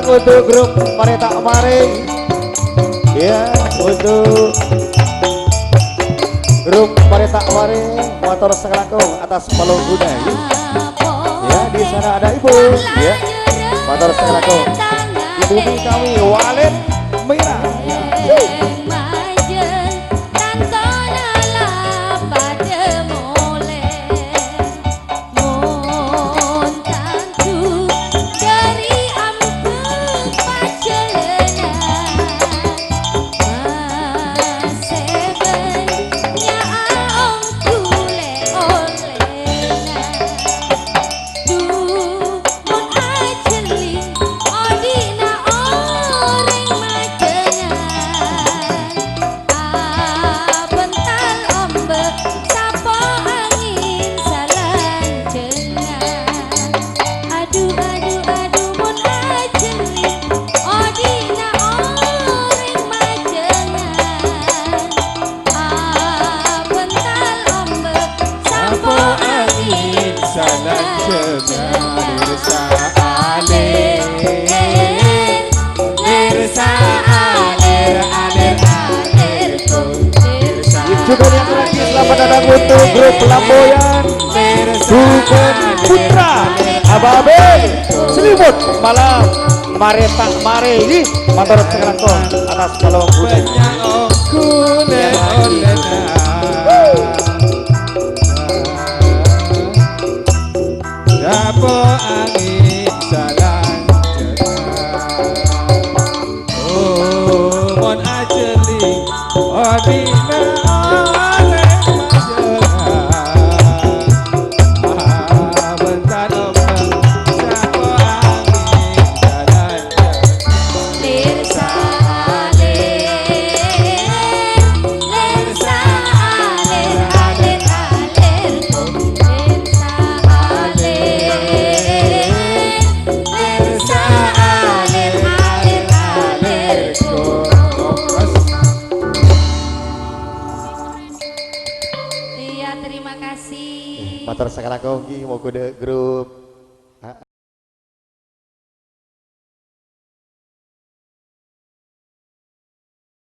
datang untuk grup Mari Tak Mari. Ya, untuk grup Mari Tak Mari motor sekelakong atas Palung Kuda. Ya, di sana ada Ibu. Ya, motor sekelakong. Ibu kami Walid Merah. Juga yang lagi selamat datang untuk grup Lamboyan Bukan Putra Ababe Selimut Malam Mari Tak Mari ini motor sekelakong atas Palung Kuda. Dapo angin salang mon ajeli odina oleh majelang bentar ombak dapo angin salang Lirsa alir alir alirku Lirsa alir alirku. Iya, terima kasih. Motor sekelakong mau kode grup